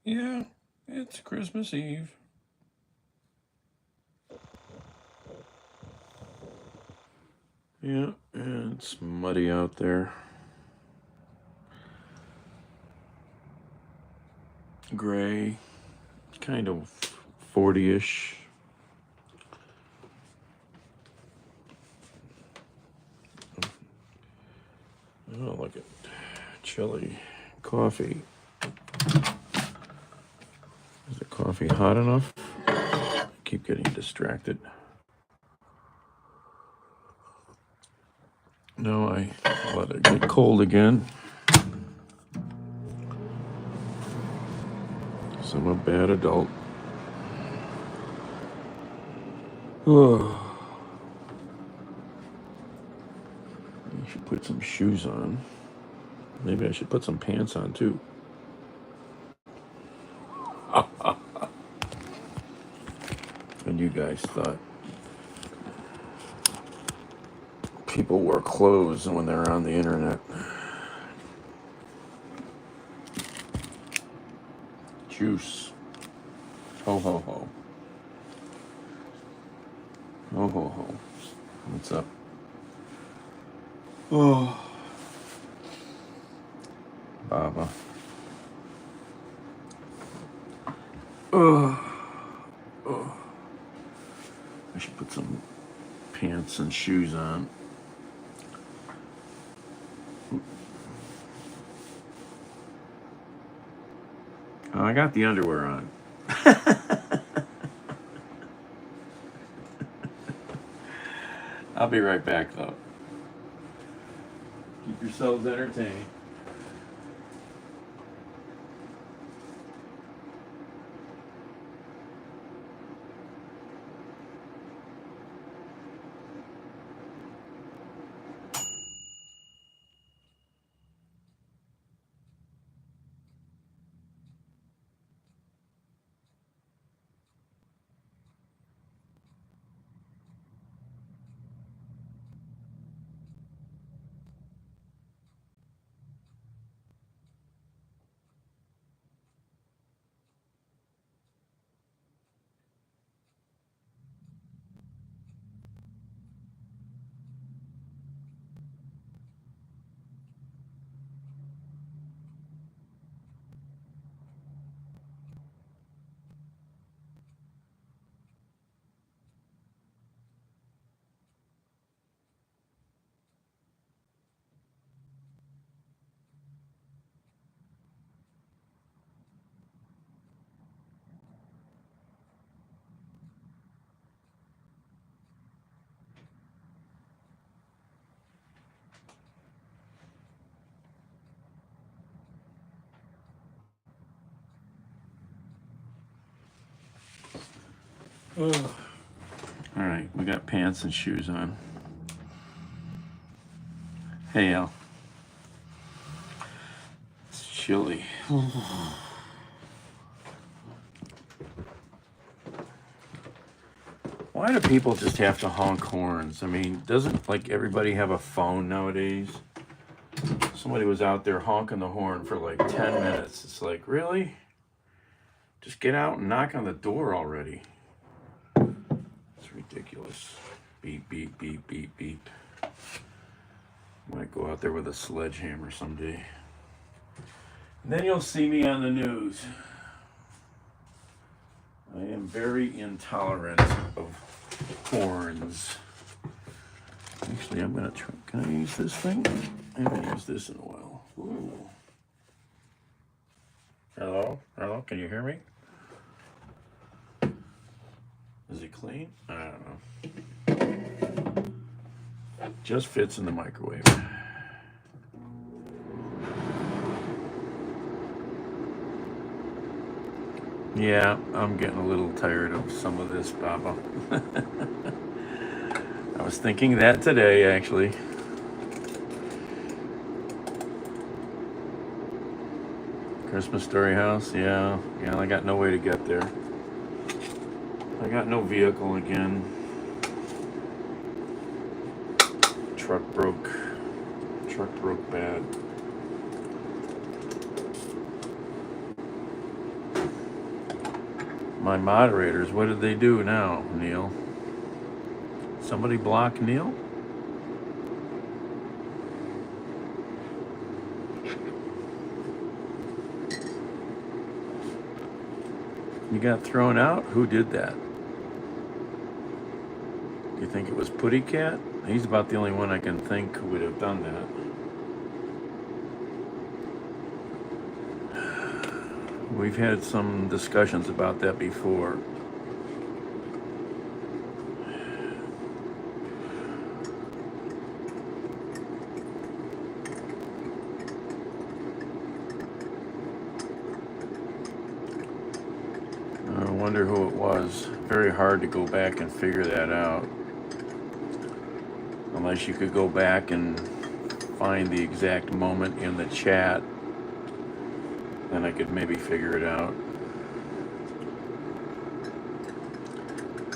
Yeah, it's Christmas Eve. Yeah, and it's muddy out there. Gray, kind of 40-ish. Oh, look at chili coffee. Is the coffee hot enough? I keep getting distracted. No, I let it get cold again. So I'm a bad adult. Oh. I should put some shoes on. Maybe I should put some pants on too. And you guys thought people wear clothes when they're on the internet. Juice. Ho, ho, ho. Ho, ho, ho. What's up? Oh. Baba. Oh. Oh. I should put some pants and shoes on. Oh, I got the underwear on. I'll be right back, though. Keep yourselves entertained. Oh. All right, we got pants and shoes on. Hey, Al. It's chilly. Why do people just have to honk horns? I mean, doesn't like everybody have a phone nowadays? Somebody was out there honking the horn for like 10 minutes. It's like, really? Just get out and knock on the door already. It's ridiculous. Beep, beep, beep, beep, beep. Might go out there with a sledgehammer someday. And then you'll see me on the news. I am very intolerant of horns. Actually, I'm going to try. Can I use this thing? I haven't used this in a while. Ooh. Hello? Hello? Can you hear me? Is it clean? I don't know. Just fits in the microwave. Yeah, I'm getting a little tired of some of this, Baba. I was thinking that today, actually. Christmas Story House, yeah. I got no way to get there. I got no vehicle again. Truck broke bad. my moderators. What did they do now, Neil? Somebody block Neil? You got thrown out? Who did that? Do you think it was Putty Cat? He's about the only one I can think who would have done that. We've had some discussions about that before. I wonder who it was. Very hard to go back and figure that out. Unless you could go back and find the exact moment in the chat, then I could maybe figure it out.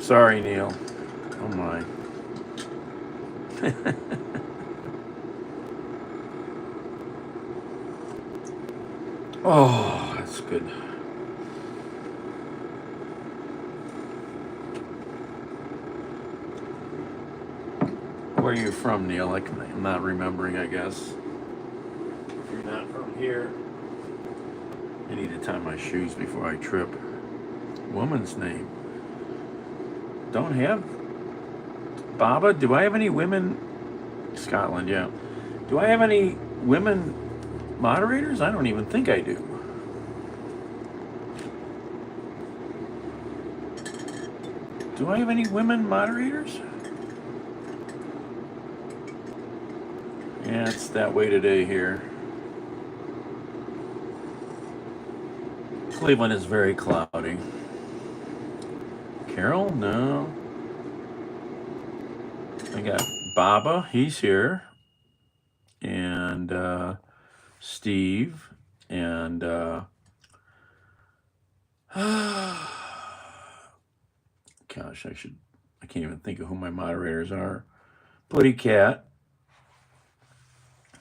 Sorry, Neil. Oh my. Oh, that's good. Where are you from, Neil? I'm not remembering, I guess. If you're not from here, I need to tie my shoes before I trip. Woman's name. Don't have. Baba, do I have any women? Scotland, yeah. Do I have any women moderators? I don't even think I do. Do I have any women moderators? Yeah, it's that way today here. Cleveland is very cloudy. Carol? No. I got Baba, he's here. And Steve. And gosh, I can't even think of who my moderators are. Putty Cat,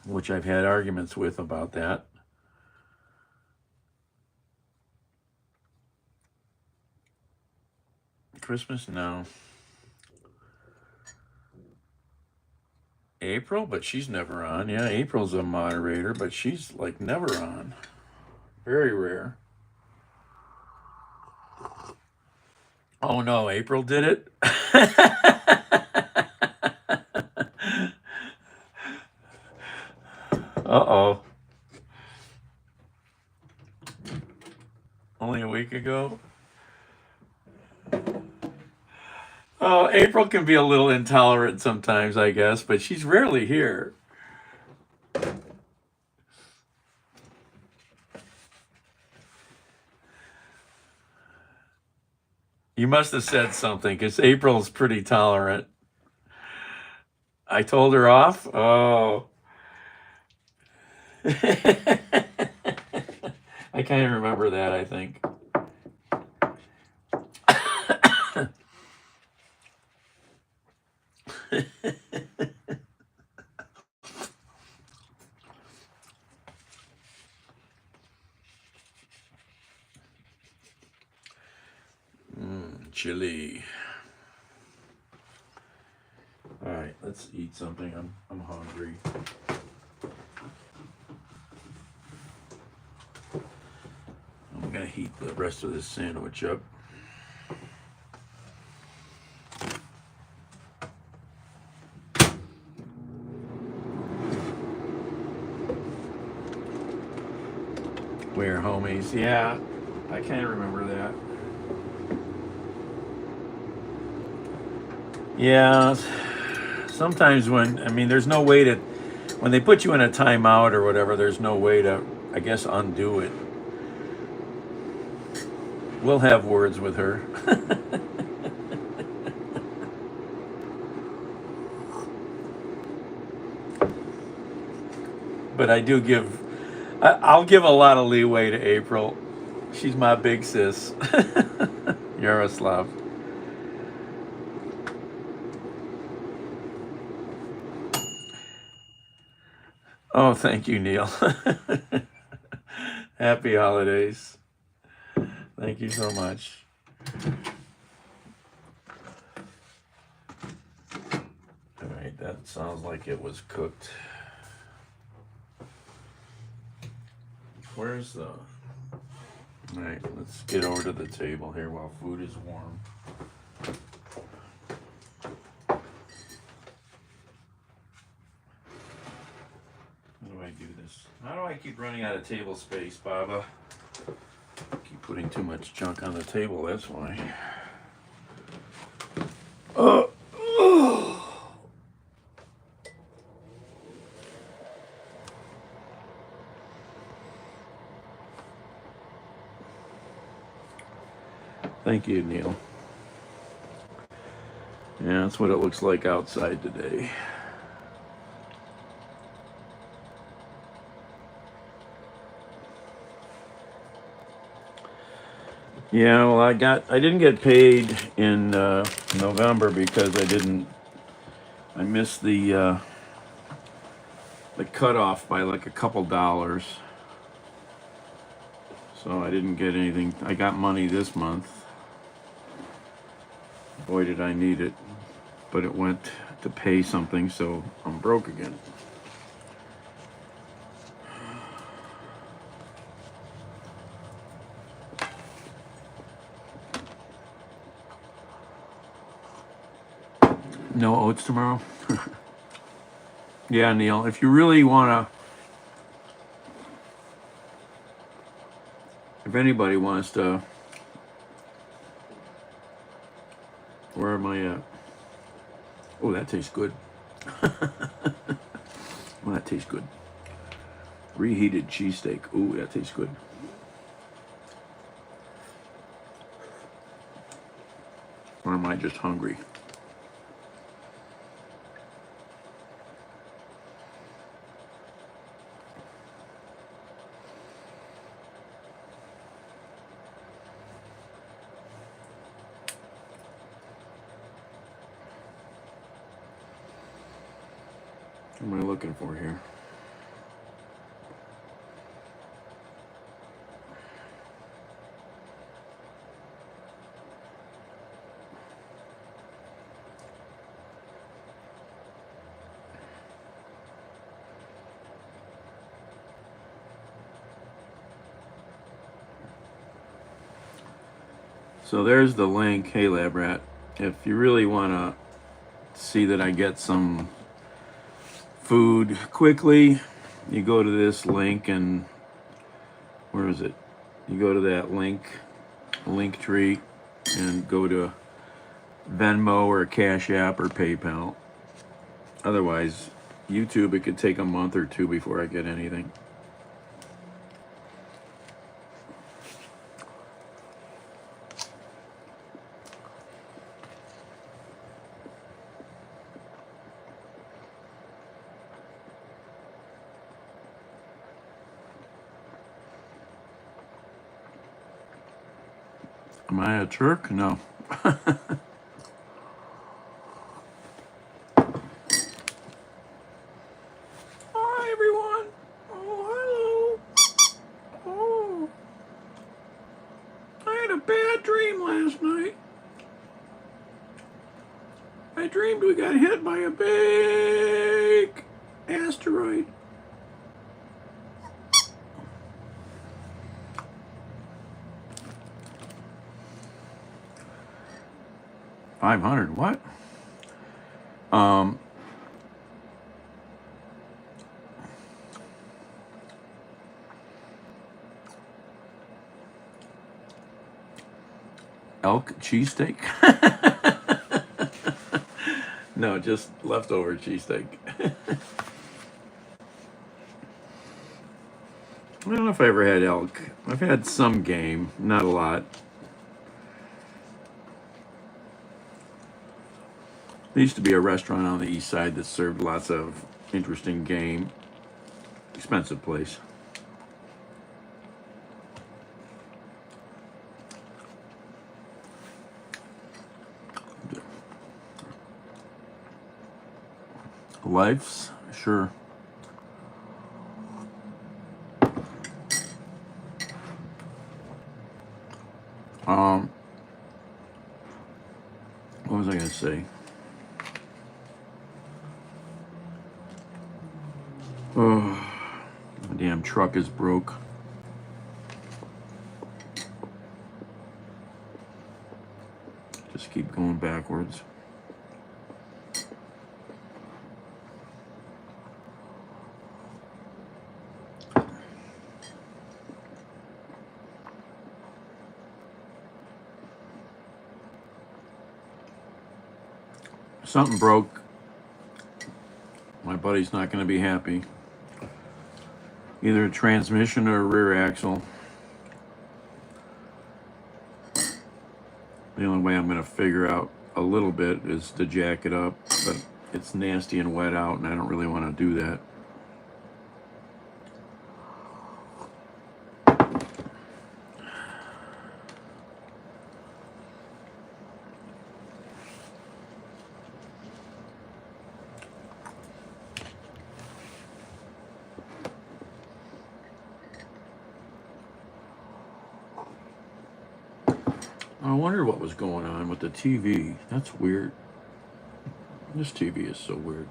which I've had arguments with about that. Christmas? No. April, but she's never on. Yeah, April's a moderator, but she's like never on. Very rare. Oh no, April did it? Uh-oh. Only a week ago? Oh, April can be a little intolerant sometimes, I guess, but she's rarely here. You must have said something, because April's pretty tolerant. I told her off? Oh. I kind of remember that, I think. Chili. All right, let's eat something. I'm hungry. I'm gonna heat the rest of this sandwich up. Where, homies? Yeah, I kind of remember that. Yeah, sometimes there's no way to, when they put you in a timeout or whatever, there's no way to, I guess, undo it. We'll have words with her. But I'll give a lot of leeway to April. She's my big sis. Yaroslav. Oh, thank you, Neil. Happy holidays. Thank you so much. Sounds like it was cooked. Where's the... Alright, let's get over to the table here while food is warm. How do I do this? How do I keep running out of table space, Baba? Keep putting too much junk on the table, that's why. Thank you, Neil. Yeah, that's what it looks like outside today. Yeah, well, I didn't get paid in November because I missed the cutoff by like a couple dollars. So I didn't get anything. I got money this month. Boy, did I need it. But it went to pay something, so I'm broke again. No oats tomorrow? Yeah, Neil, if you really want to, if anybody wants to, where am I at? Oh, that tastes good. Well, that tastes good. Reheated cheesesteak. Ooh, that tastes good. Or am I just hungry? What am I looking for here? So there's the link. Hey, Lab Rat. If you really want to see that I get some food quickly, you go to this link, and where is it? You go to that link tree, and go to Venmo or Cash App or PayPal. Otherwise, YouTube, it could take a month or two before I get anything. Am I a Turk? No. Hi, everyone. Oh, hello. Oh, I had a bad dream last night. I dreamed we got hit by a big asteroid. 500. What? Elk cheesesteak? No, just leftover cheesesteak. I don't know if I ever had elk. I've had some game, not a lot. There used to be a restaurant on the east side that served lots of interesting game. Expensive place. Life's, sure. What was I going to say? Oh, the damn truck is broke. Just keep going backwards. Something broke. My buddy's not going to be happy. Either a transmission or a rear axle. The only way I'm going to figure out a little bit is to jack it up, but it's nasty and wet out, and I don't really want to do that. I wonder what was going on with the TV. That's weird. This TV is so weird.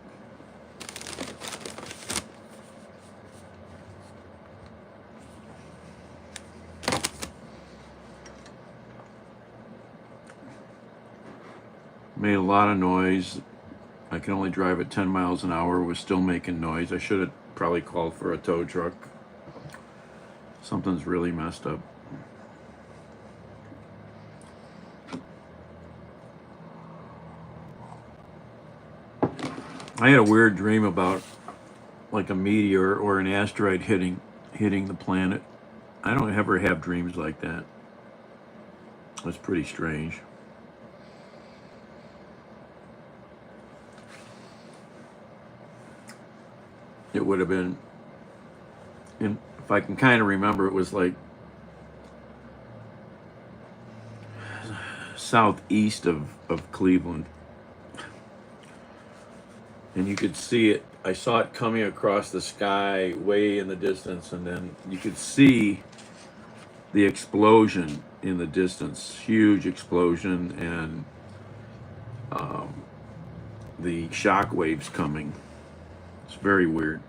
Made a lot of noise. I can only drive at 10 miles an hour. Was still making noise. I should have probably called for a tow truck. Something's really messed up. I had a weird dream about like a meteor or an asteroid hitting the planet. I don't ever have dreams like that. It's pretty strange. It would have been, and if I can kind of remember, it was like southeast of Cleveland. And you could see it. I saw it coming across the sky way in the distance, and then you could see the explosion in the distance. Huge explosion, and the shock waves coming. It's very weird.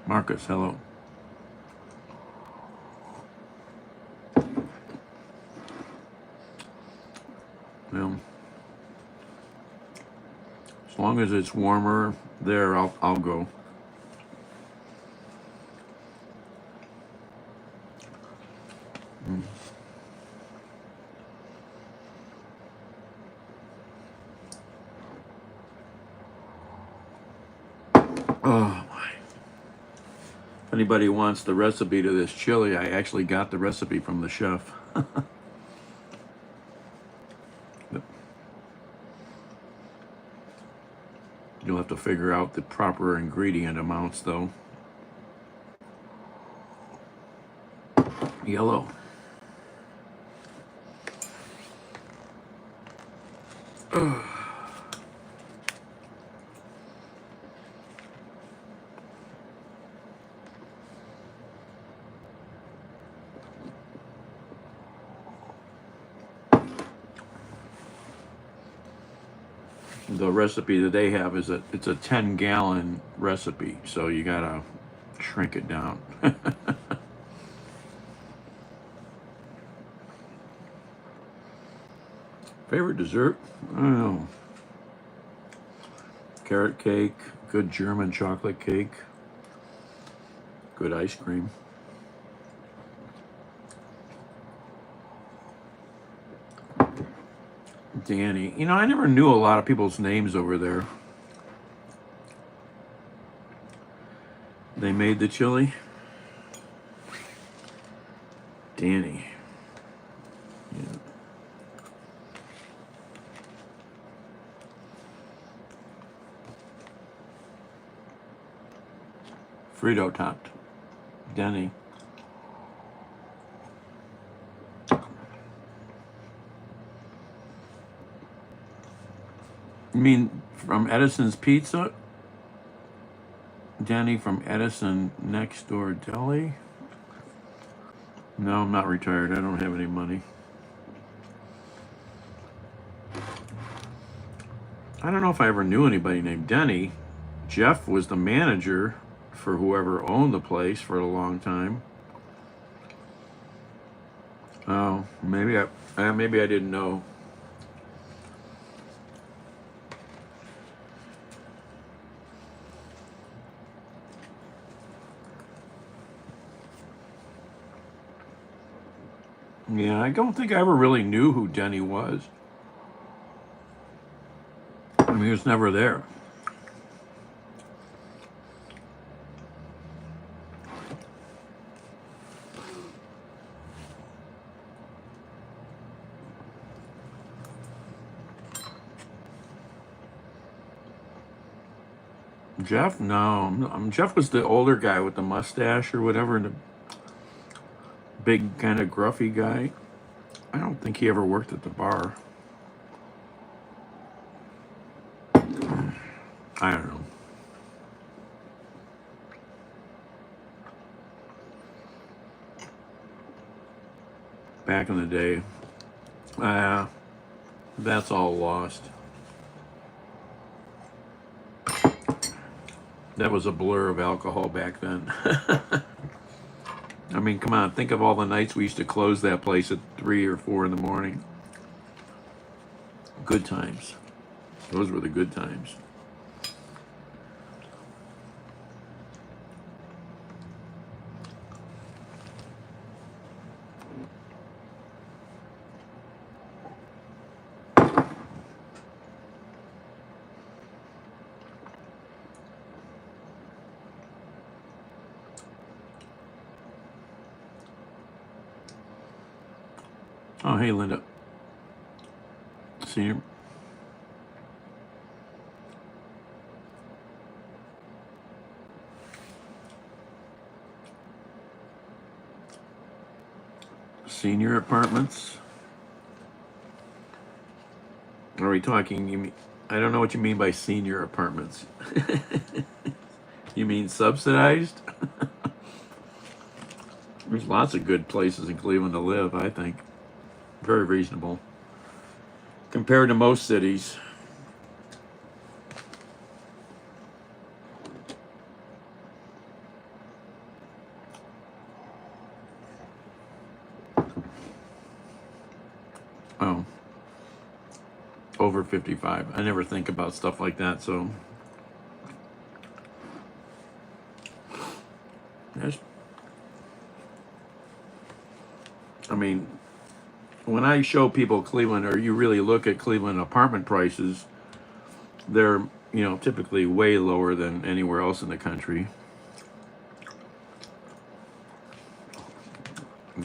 Marcus, hello. Well, as long as it's warmer there, I'll go. Oh my. If anybody wants the recipe to this chili, I actually got the recipe from the chef. You'll have to figure out the proper ingredient amounts, though. Yellow. The recipe that they have is it's a 10-gallon recipe, so you gotta shrink it down. Favorite dessert? I don't know. Carrot cake, good German chocolate cake, good ice cream. Danny. You know, I never knew a lot of people's names over there. They made the chili. Danny. Yeah. Frito topped. Denny. You mean from Edison's Pizza? Denny from Edison Next Door Deli? No, I'm not retired. I don't have any money. I don't know if I ever knew anybody named Denny. Jeff was the manager for whoever owned the place for a long time. Oh, maybe I didn't know. Yeah, I don't think I ever really knew who Denny was. I mean, he was never there. Jeff? No. Jeff was the older guy with the mustache or whatever, and the big kind of gruffy guy. I don't think he ever worked at the bar. I don't know. Back in the day. That's all lost. That was a blur of alcohol back then. I mean, come on, think of all the nights we used to close that place at 3 or 4 in the morning. Good times. Those were the good times. Oh, hey, Linda. Senior. Senior apartments. Are we talking? You mean? I don't know what you mean by senior apartments. You mean subsidized? There's lots of good places in Cleveland to live, I think. Very reasonable compared to most cities. Oh, over 55. I never think about stuff like that, so there's, I mean, when I show people Cleveland, or you really look at Cleveland apartment prices, they're, typically way lower than anywhere else in the country.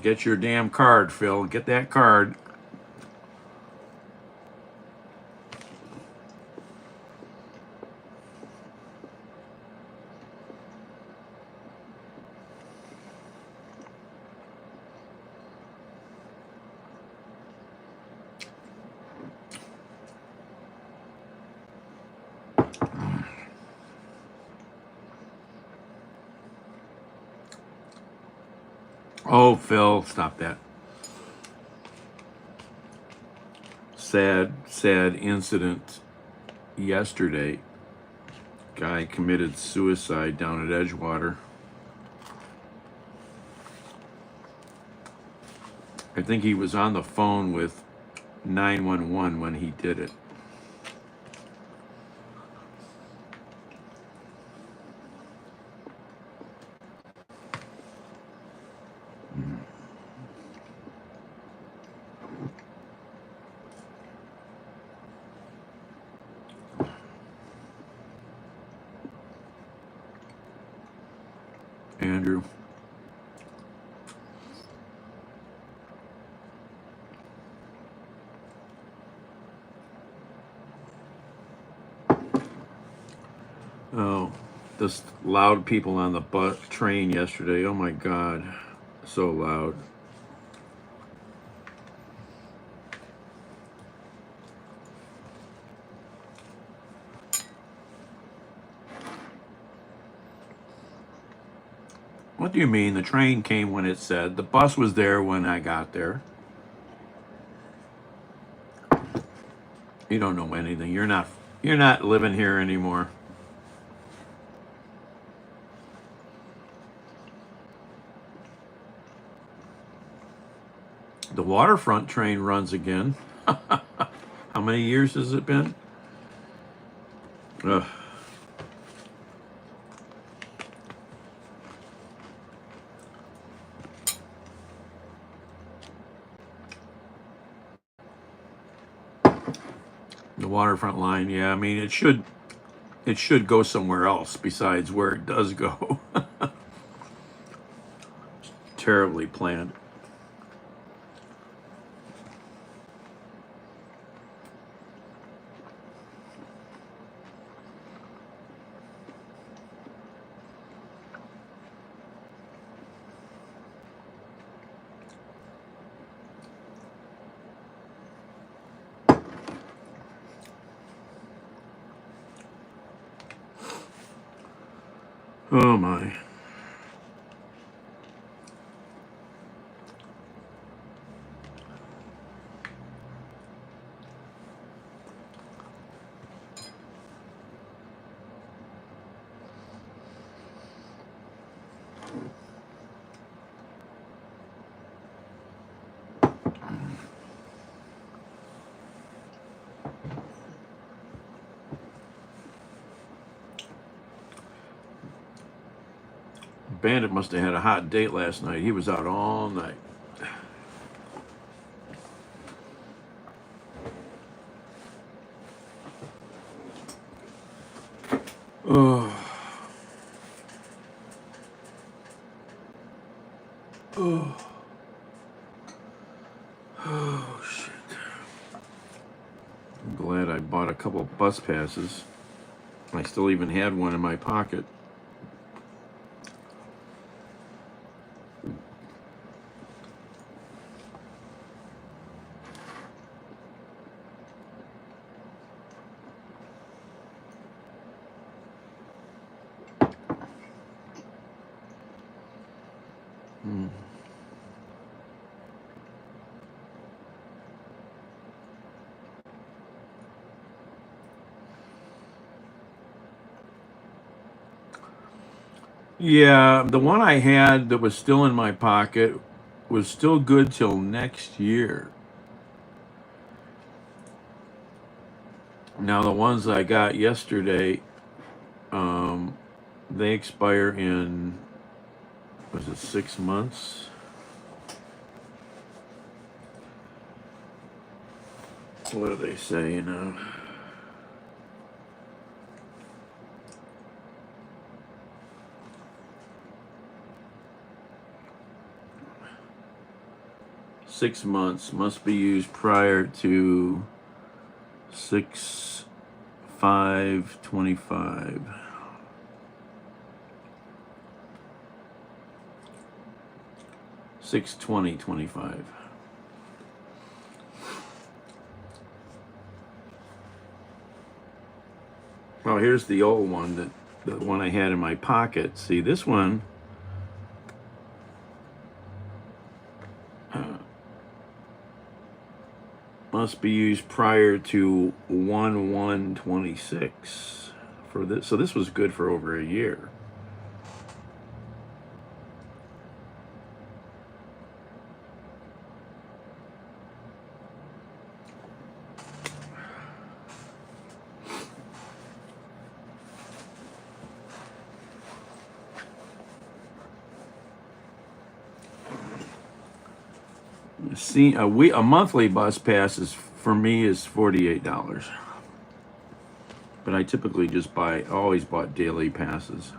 Get your damn card, Phil. Get that card. Oh, Phil, stop that. Sad incident yesterday. Guy committed suicide down at Edgewater. I think he was on the phone with 911 when he did it. Andrew. Oh, this loud people on the train yesterday. Oh my God, so loud. What do you mean? The train came when it said. The bus was there when I got there. You don't know anything. You're not You're not living here anymore. The waterfront train runs again. How many years has it been? Ugh. The waterfront line, yeah. I mean, it should go somewhere else besides where it does go. Terribly planned. Oh my. Bandit must have had a hot date last night. He was out all night. Oh. Oh. Oh, shit. I'm glad I bought a couple bus passes. I still even had one in my pocket. Hmm. Yeah, the one I had that was still in my pocket was still good till next year. Now the ones I got yesterday, they expire in, was it 6 months? What do they say, 6 months, must be used prior to 6/5/25. Six 2025. Well, here's the old one, the one I had in my pocket. See, this one must be used prior to 1/1/26 for this. So this was good for over a year. See, a monthly bus pass is for me is $48, but I typically just always bought daily passes.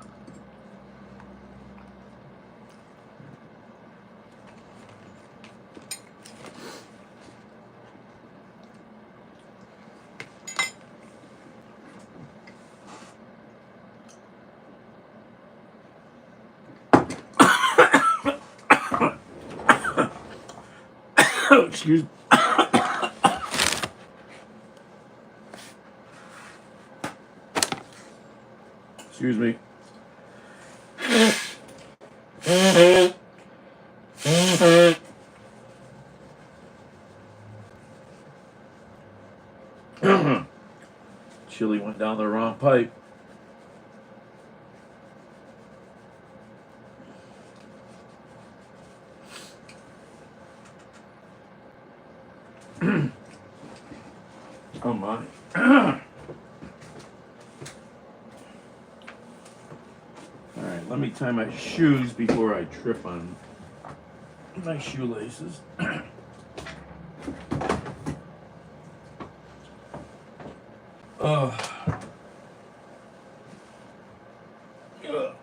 Excuse me. Excuse me. Chili pipe. Oh my. Alright, let me tie my shoes before I trip on my shoelaces. Ugh. Ugh.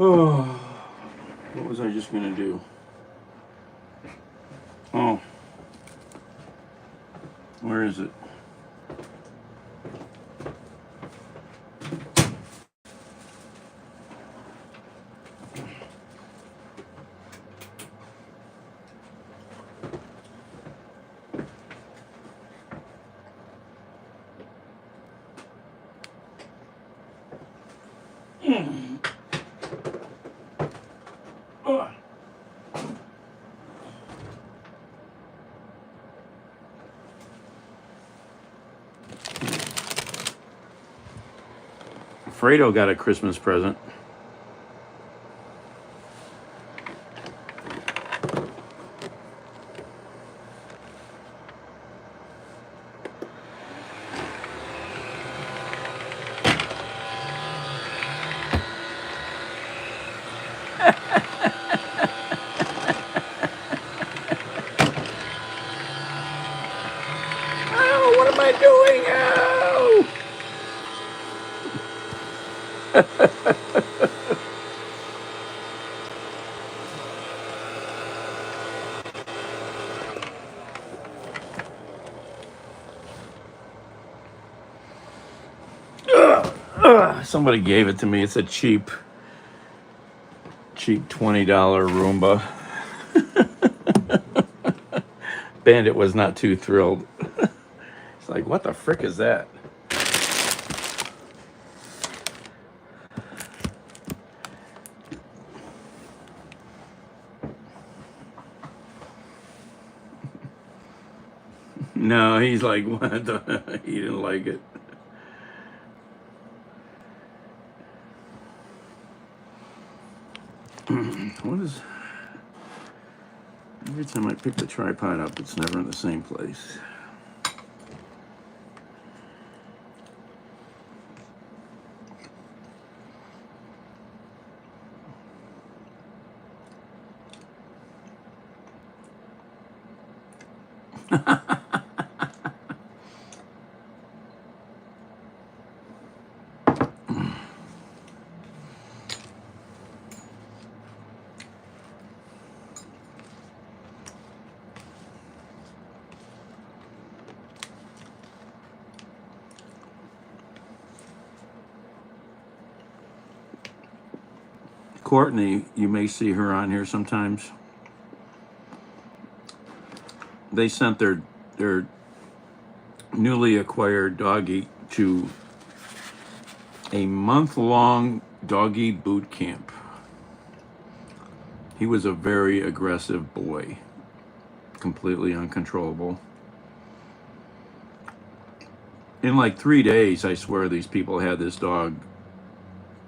Oh, what was I just gonna do? Oh, where is it? Oh. Fredo got a Christmas present. Oh, what am I doing? Oh! Somebody gave it to me. It's a cheap $20 Roomba. Bandit was not too thrilled. It's like, what the frick is that? No, he's like, what? He didn't like it. What is... Every time I pick the tripod up, it's never in the same place. Courtney, you may see her on here sometimes. They sent their newly acquired doggy to a month-long doggy boot camp. He was a very aggressive boy, completely uncontrollable. In like 3 days, I swear these people had this dog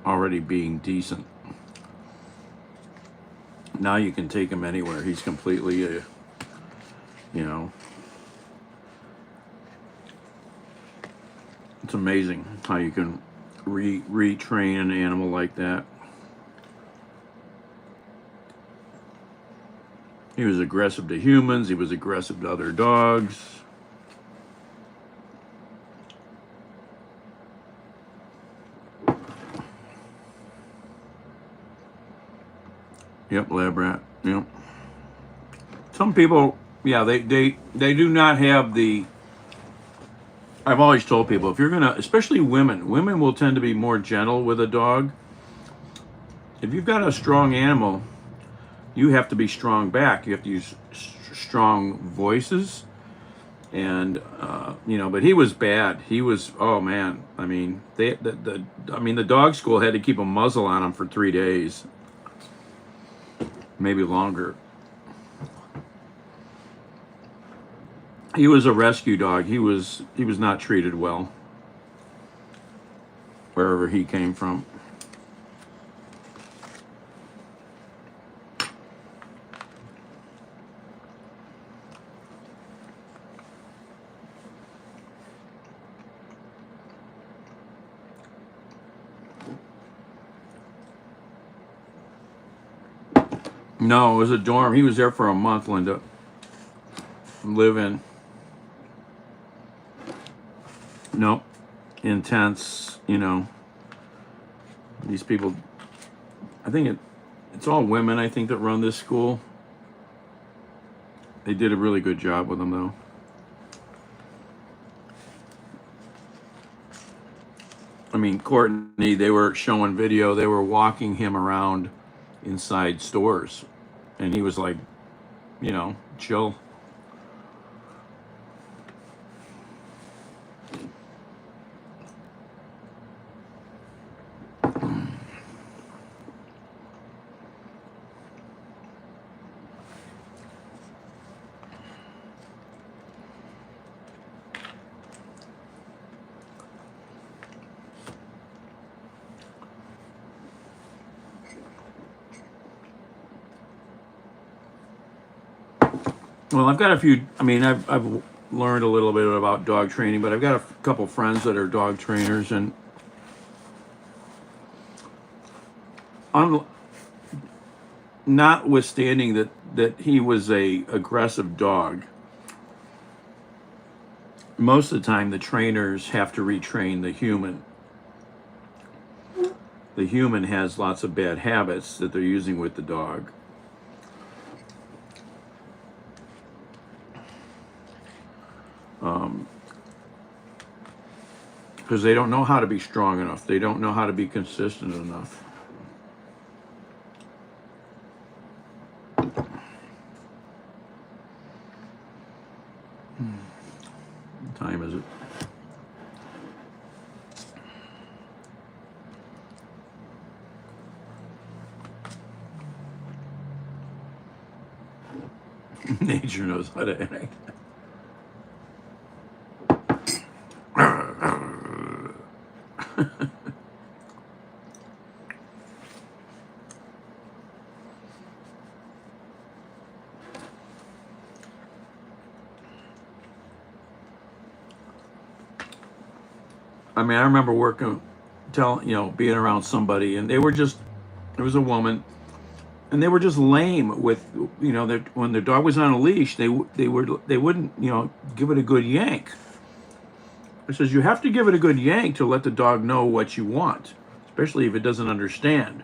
already being decent. Now you can take him anywhere. He's completely, you know, it's amazing how you can retrain an animal like that. He was aggressive to humans. He was aggressive to other dogs. Yep, lab rat. Yep. Some people, yeah, they do not have the. I've always told people, if you're gonna, especially women will tend to be more gentle with a dog. If you've got a strong animal, you have to be strong back. You have to use strong voices, and but he was bad. He was, oh man. I mean, the dog school had to keep a muzzle on him for 3 days, maybe longer. He was a rescue dog. He was not treated well wherever he came from. No, it was a dorm. He was there for a month, Linda. Live-in. Nope. Intense, These people, I think it's all women, I think, that run this school. They did a really good job with them, though. I mean, Courtney, they were showing video. They were walking him around inside stores. And he was like, chill. Well, I've got a few. I mean, I've learned a little bit about dog training, but I've got a couple friends that are dog trainers, and I'm notwithstanding that he was a aggressive dog. Most of the time, the trainers have to retrain the human. The human has lots of bad habits that they're using with the dog. Because they don't know how to be strong enough. They don't know how to be consistent enough. What time is it? Nature knows how to act. I mean, I remember being around somebody, and there was a woman, and they were just lame with, when their dog was on a leash, they wouldn't, give it a good yank. It says you have to give it a good yank to let the dog know what you want, especially if it doesn't understand.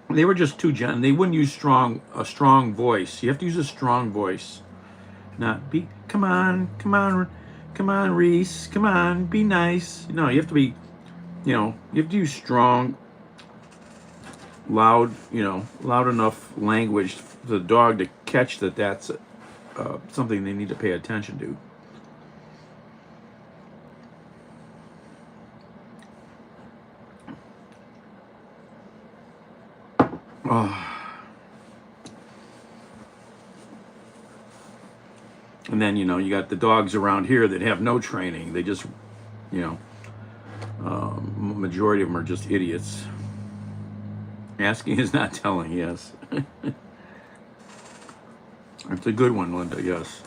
They were just too gentle. They wouldn't use a strong voice. You have to use a strong voice, not be. Come on, Reese. Come on, be nice. No, you have to be. You have to use strong, loud enough language for the dog to catch that that's something they need to pay attention to. Oh. And then, you got the dogs around here that have no training. They just, majority of them are just idiots. Asking is not telling, yes. It's a good one, Linda, yes.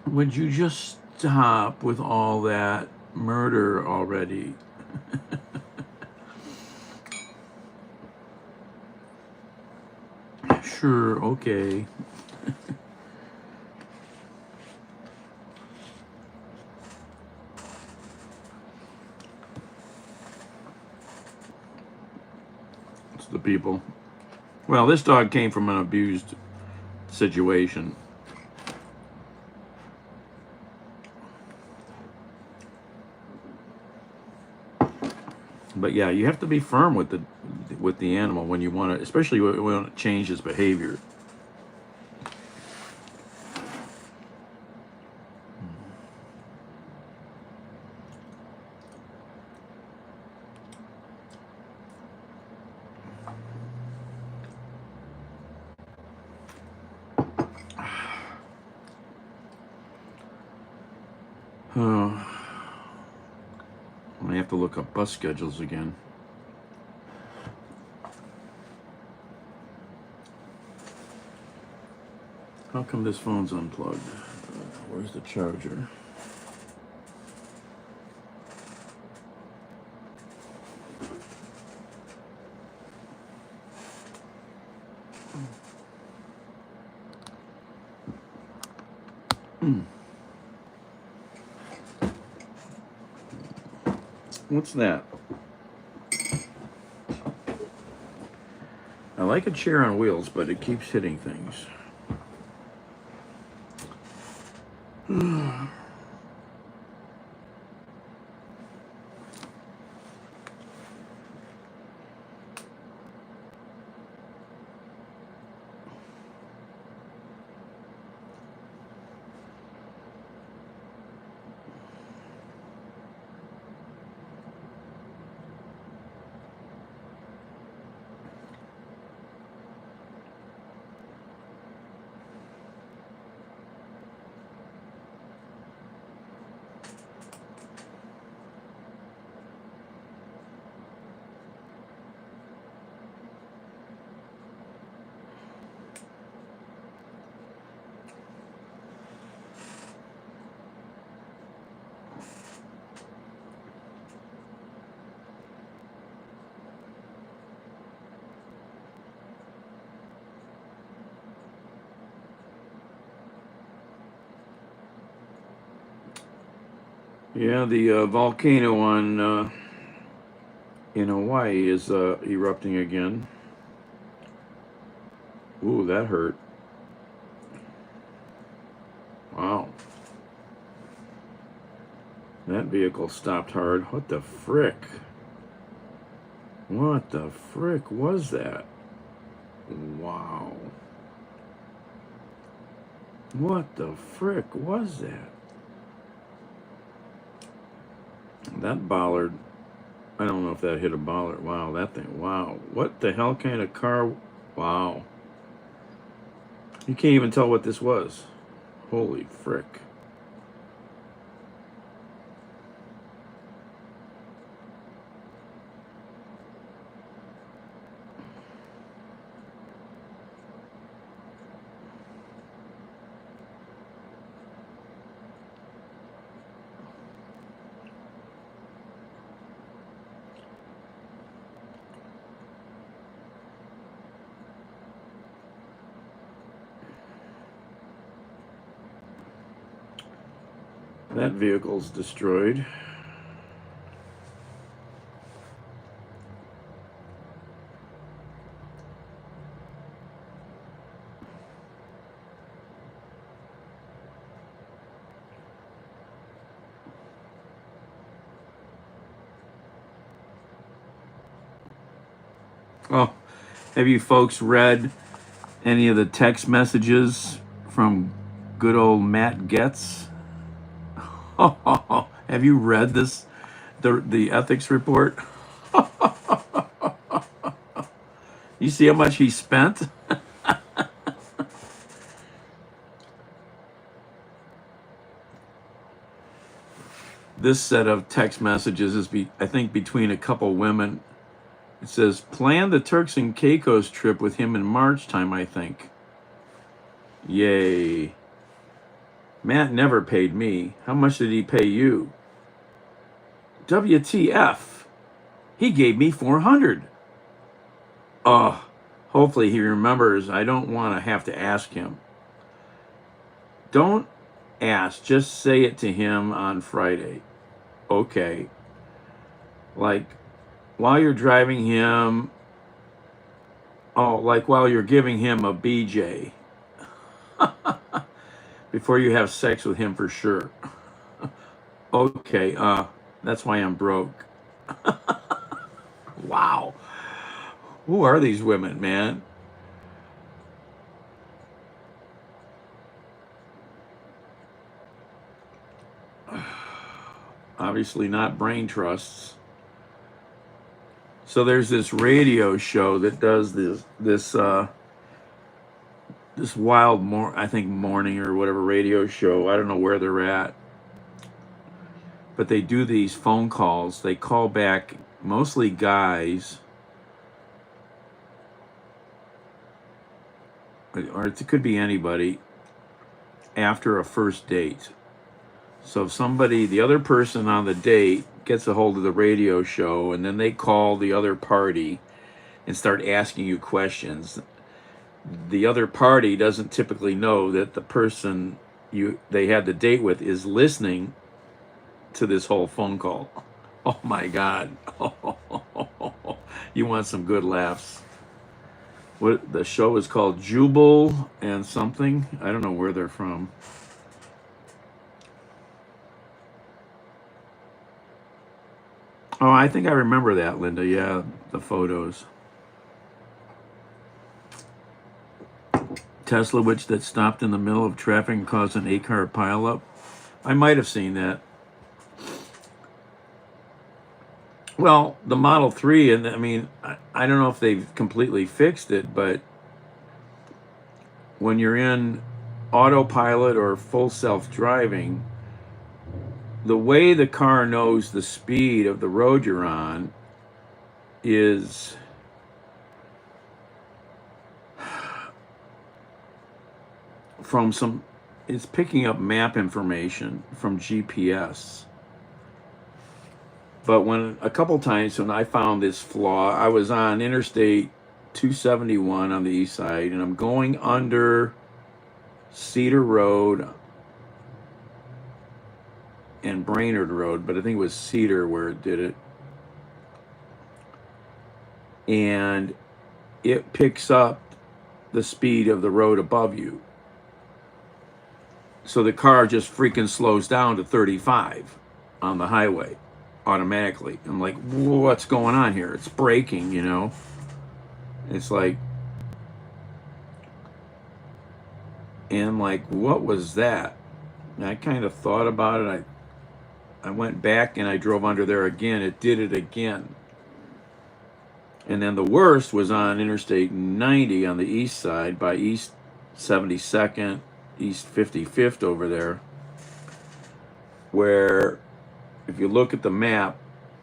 Would you just stop with all that murder already? Sure, okay. most of the people. Well, this dog came from an abused situation. But yeah, you have to be firm with the animal when you want to, especially when it changes behavior. Oh, I have to look up bus schedules again. How come this phone's unplugged? Where's the charger? What's that? I like a chair on wheels, but it keeps hitting things. Yeah, the volcano on in Hawaii is erupting again. Ooh, that hurt. Wow. That vehicle stopped hard. What the frick? What the frick was that? Wow. What the frick was that? That bollard, I don't know if that hit a bollard. Wow, that thing, wow. What the hell kind of car? Wow. You can't even tell what this was. Holy frick. That vehicle's destroyed. Oh, have you folks read any of the text messages from good old Matt Getz? Oh, have you read this, the ethics report? You see how much he spent? This set of text messages is, I think, between a couple women. It says, plan the Turks and Caicos trip with him in March time, I think. Yay. Matt never paid me. How much did he pay you? WTF. He gave me $400. Oh, hopefully he remembers. I don't want to have to ask him. Don't ask. Just say it to him on Friday. Okay. Like, while you're driving him Oh, like while you're giving him a BJ before you have sex with him for sure. Okay, that's why I'm broke. Wow. Who are these women, man? Obviously not brain trusts. So there's this radio show that does this wild I think morning or whatever radio show. I don't know where they're at. But they do these phone calls. They call back mostly guys, or it could be anybody, after a first date. So if somebody, the other person on the date, gets a hold of the radio show, and then they call the other party and start asking you questions, the other party doesn't typically know that the person they had the date with is listening to this whole phone call. Oh my God. You want some good laughs. What the show is called, Jubal and something. I don't know where they're from. Oh, I think I remember that, Linda. Yeah, the photos. Tesla witch that stopped in the middle of traffic and caused an 8-car pileup. I might have seen that. Well, the Model 3, and I mean, I don't know if they've completely fixed it, but when you're in autopilot or full self-driving, the way the car knows the speed of the road you're on is it's picking up map information from GPS. But a couple times when I found this flaw, I was on Interstate 271 on the east side, and I'm going under Cedar Road and Brainerd Road, but I think it was Cedar where it did it. And it picks up the speed of the road above you. So the car just freaking slows down to 35 on the highway automatically. I'm like, what's going on here? It's braking, you know? It's like, and like, what was that? And I kind of thought about it. I went back and I drove under there again. It did it again. And then the worst was on Interstate 90 on the east side by East 72nd, East 55th over there, where if you look at the map,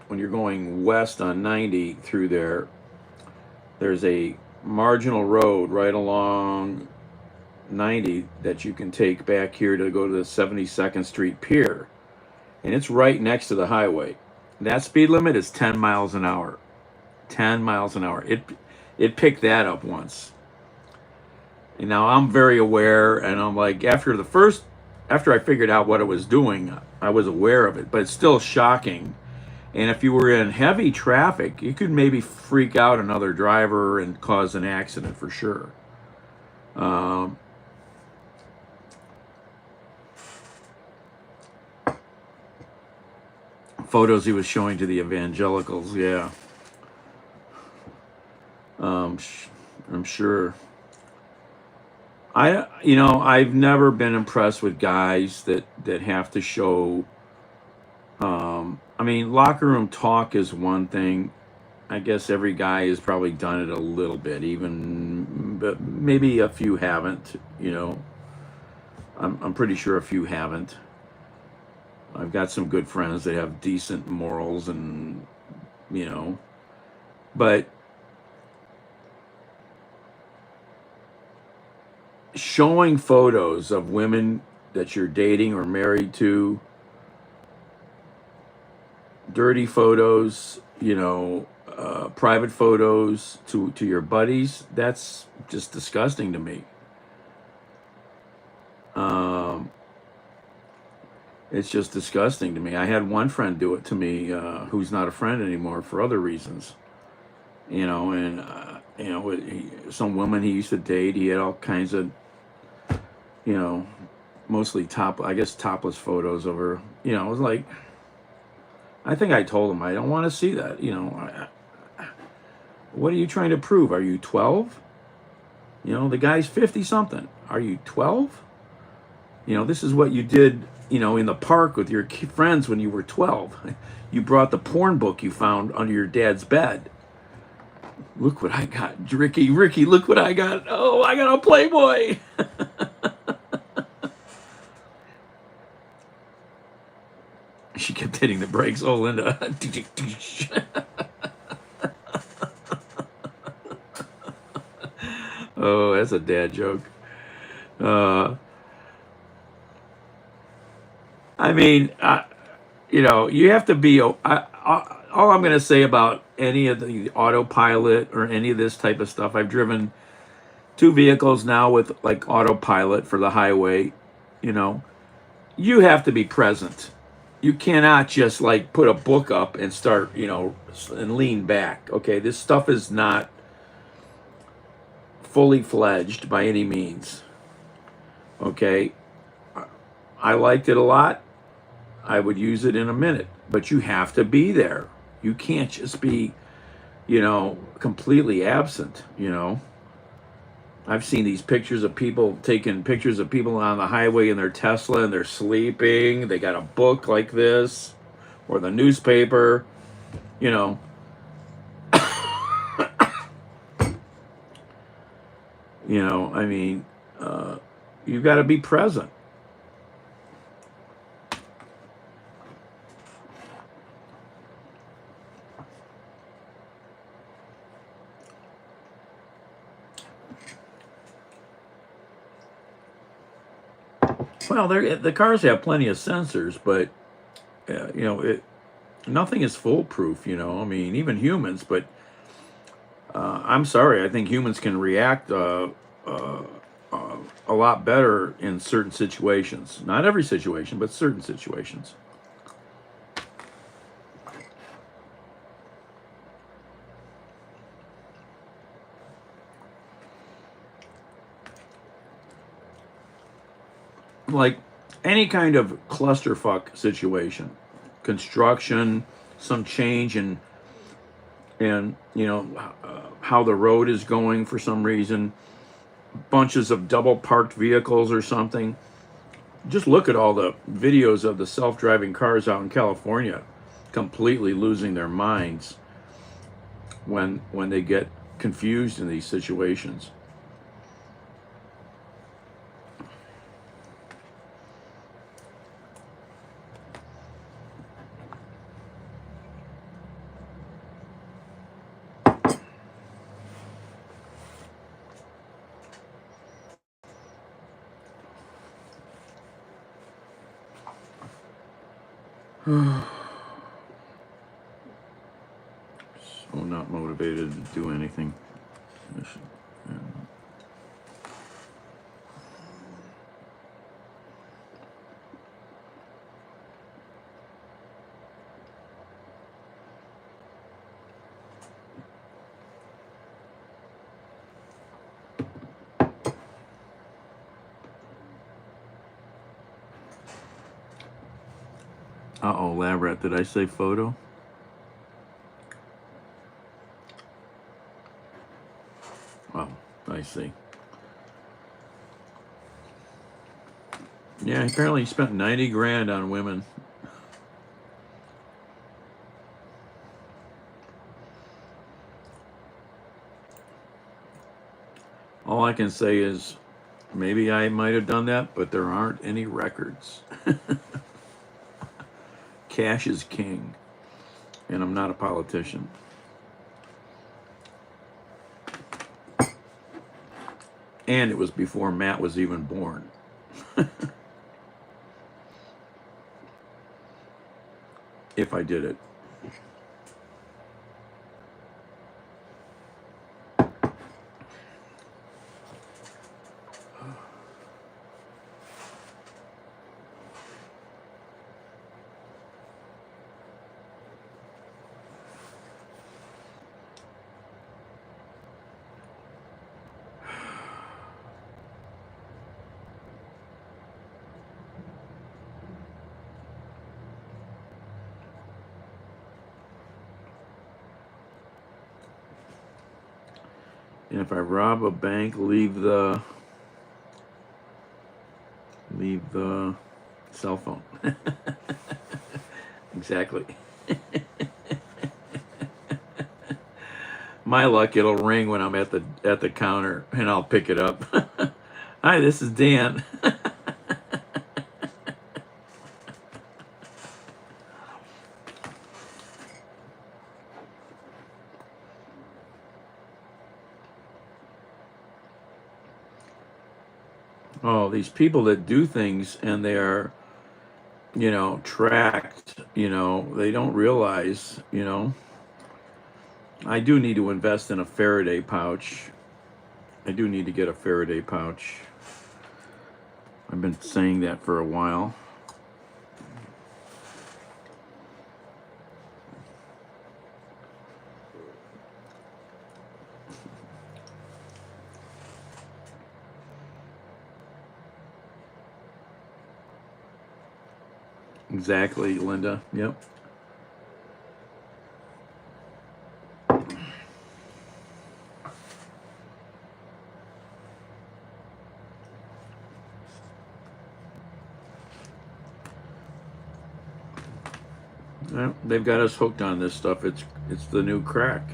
when you're going west on 90 through there, there's a marginal road right along 90 that you can take back here to go to the 72nd Street Pier. And it's right next to the highway. That speed limit is 10 miles an hour. 10 miles an hour. It picked that up once. And now I'm very aware, and I'm like, after I figured out what it was doing, I was aware of it, but it's still shocking. And if you were in heavy traffic, you could maybe freak out another driver and cause an accident for sure. Photos he was showing to the evangelicals, yeah. I'm sure. I've never been impressed with guys that have to show. I mean, locker room talk is one thing. I guess every guy has probably done it a little bit, but maybe a few haven't. I'm pretty sure a few haven't. I've got some good friends that have decent morals, and but showing photos of women that you're dating or married to, dirty photos, private photos to your buddies, that's just disgusting to me. It's just disgusting to me. I had one friend do it to me, who's not a friend anymore for other reasons, and You know, some woman he used to date, he had all kinds of, you know, mostly I guess topless photos of her. You know, it was like, I think I told him I don't want to see that. You know, what are you trying to prove? Are you 12? You know, the guy's 50 something. Are you 12? You know, this is what you did, you know, in the park with your friends when you were 12. You brought the porn book you found under your dad's bed. Look what I got, Ricky, look what I got. Oh, I got a Playboy. She kept hitting the brakes. Oh, Linda. Oh, that's a dad joke. Uh, I mean, you know, you have to be. All I'm going to say about any of the autopilot or any of this type of stuff, I've driven 2 vehicles now with like autopilot for the highway. You know, you have to be present. You cannot just like put a book up and start, you know, and lean back. Okay, this stuff is not fully fledged by any means. Okay, I liked it a lot. I would use it in a minute, but you have to be there. You can't just be, you know, completely absent, you know. I've seen these pictures of people taking pictures of people on the highway in their Tesla and they're sleeping. They got a book like this or the newspaper, you know. You know, I mean, you got to be present. Well, the cars have plenty of sensors, but you know, nothing is foolproof. You know, I mean, even humans. But I'm sorry, I think humans can react a lot better in certain situations. Not every situation, but certain situations. Like any kind of clusterfuck situation, construction, some change in you know how the road is going for some reason, bunches of double parked vehicles or something. Just look at all the videos of the self-driving cars out in California completely losing their minds when they get confused in these situations. So not motivated to do anything. Yeah. Uh-oh, lab rat, did I say photo? Oh, I see. Yeah, apparently he spent 90 grand on women. All I can say is maybe I might have done that, but there aren't any records. Cash is king, and I'm not a politician. And it was before Matt was even born. If I did it. And if I rob a bank, leave the cell phone. Exactly. My luck, it'll ring when I'm at the counter, and I'll pick it up. Hi, this is Dan. Oh, these people that do things and they are, tracked, they don't realize, I do need to invest in a Faraday pouch. I do need to get a Faraday pouch. I've been saying that for a while. Exactly, Linda. Yep. Well, they've got us hooked on this stuff. It's the new crack,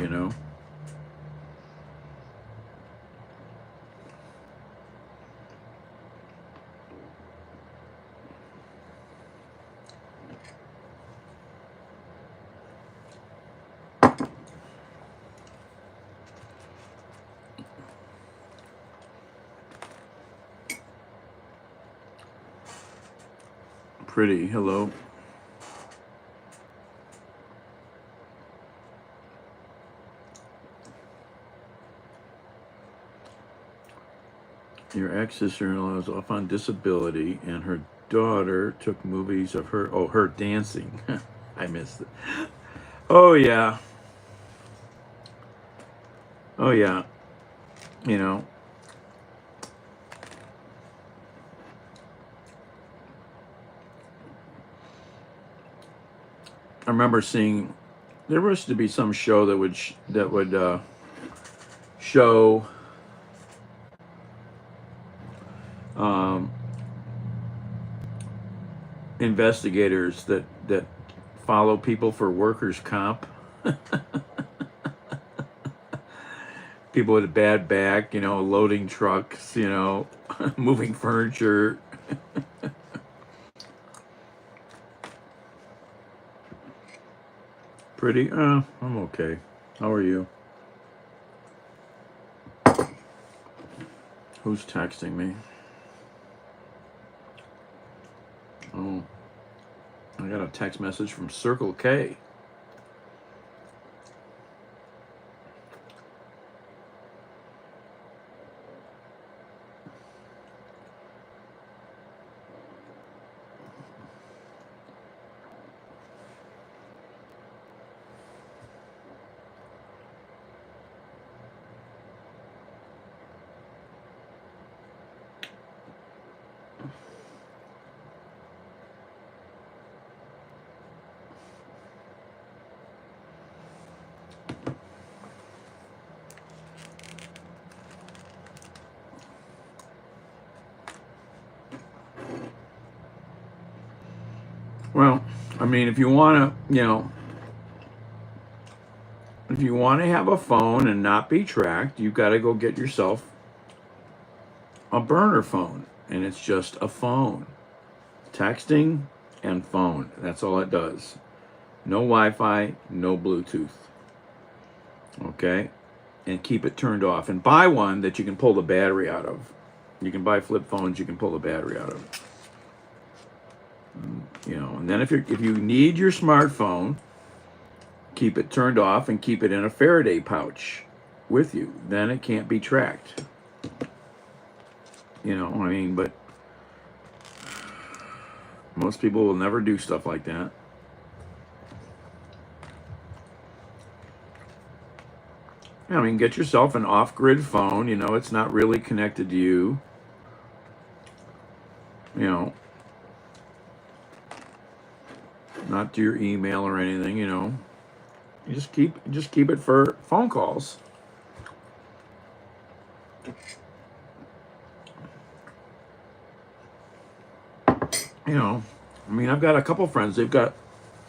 Pretty. Hello. Your ex-sister-in-law is off on disability, and her daughter took movies of her dancing. I missed it. Oh yeah. Oh yeah. You know, I remember seeing there used to be some show that would show um, investigators that follow people for workers' comp. People with a bad back, loading trucks, moving furniture. Pretty? I'm okay. How are you? Who's texting me? Oh, I got a text message from Circle K. Well, I mean, if you want to, if you want to have a phone and not be tracked, you've got to go get yourself a burner phone, and it's just a phone. Texting and phone. That's all it does. No Wi-Fi, no Bluetooth. Okay? And keep it turned off. And buy one that you can pull the battery out of. You can buy flip phones you can pull the battery out of. And then if you need your smartphone, keep it turned off and keep it in a Faraday pouch with you. Then it can't be tracked. But most people will never do stuff like that. Get yourself an off-grid phone. It's not really connected to you. Not to your email or anything. You just keep it for phone calls. You know, I mean, I've got a couple friends. They've got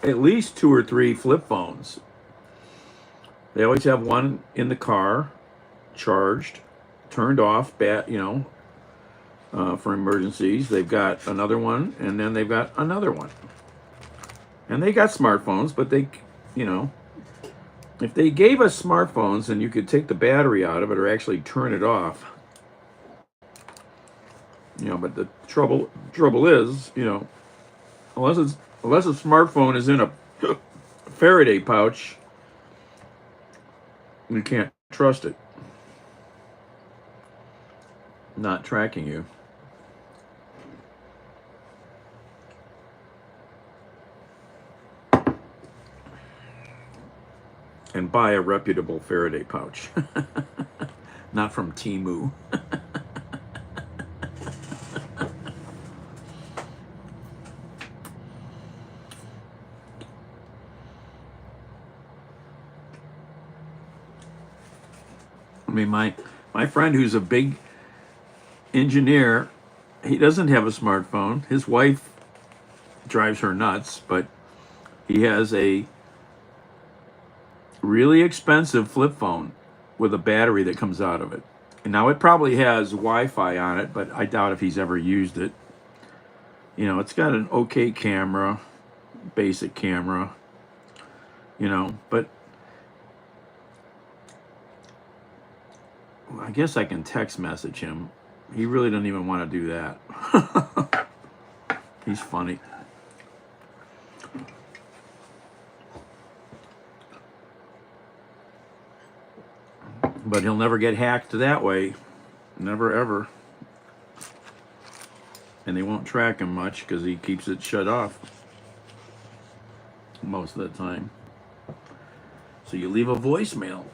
at least 2 or 3 flip phones. They always have one in the car, charged, turned off, for emergencies. They've got another one, and then they've got another one. And they got smartphones, but you know, if they gave us smartphones and you could take the battery out of it or actually turn it off, but the trouble is, unless a smartphone is in a Faraday pouch, you can't trust it. Not tracking you. And buy a reputable Faraday pouch. Not from Temu. I mean, my friend who's a big engineer, he doesn't have a smartphone. His wife drives her nuts, but he has a really expensive flip phone with a battery that comes out of it. And now it probably has Wi-Fi on it, but I doubt if he's ever used it. It's got an okay camera, basic camera, but I guess I can text message him. He really doesn't even want to do that. He's funny. But he'll never get hacked that way. Never, ever. And they won't track him much because he keeps it shut off most of the time. So you leave a voicemail.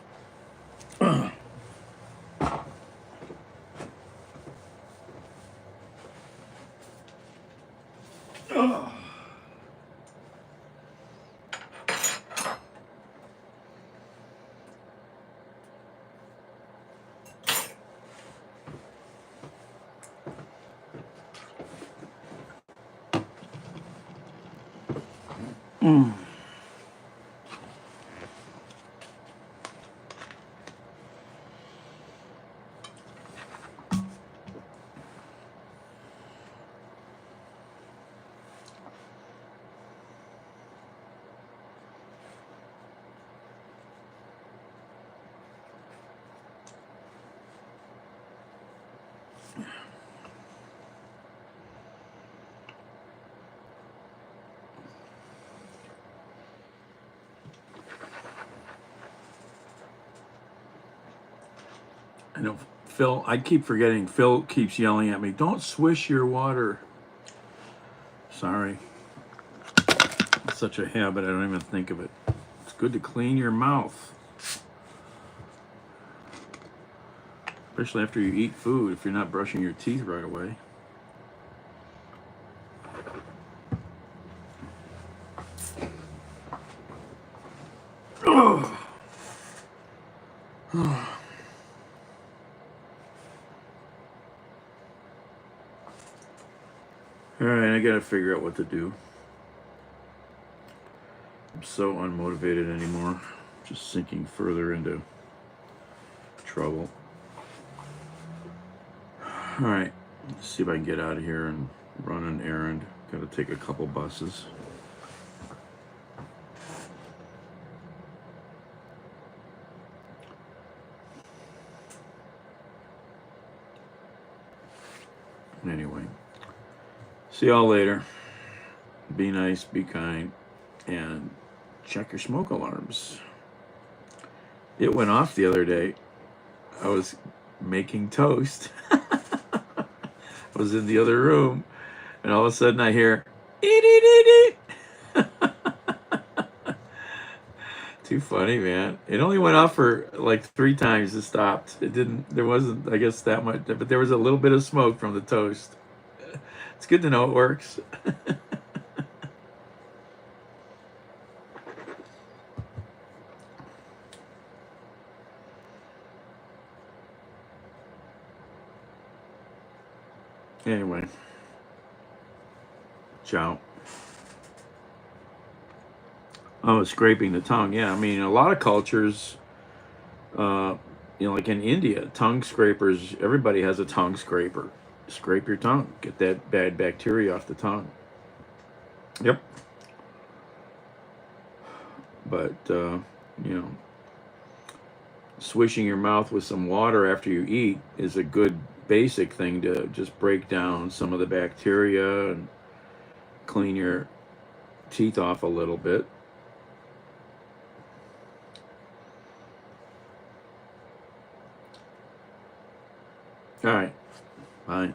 I know Phil, I keep forgetting, Phil keeps yelling at me, don't swish your water. Sorry. It's such a habit, I don't even think of it. It's good to clean your mouth. Especially after you eat food, if you're not brushing your teeth right away. All right, I gotta figure out what to do. I'm so unmotivated anymore. Just sinking further into trouble. All right, let's see if I can get out of here and run an errand. Gotta take a couple buses. Anyway, see y'all later. Be nice, be kind, and check your smoke alarms. It went off the other day. I was making toast. I was in the other room, and all of a sudden I hear, eat, eat, eat, eat. Too funny, man. It only went off for like 3 times. It stopped. There wasn't, I guess, that much, but there was a little bit of smoke from the toast. It's good to know it works. Anyway, ciao. Oh, scraping the tongue. Yeah, I mean, a lot of cultures, like in India, tongue scrapers, everybody has a tongue scraper. Scrape your tongue, get that bad bacteria off the tongue. Yep. But, you know, swishing your mouth with some water after you eat is a good basic thing to just break down some of the bacteria and clean your teeth off a little bit. All right. Bye.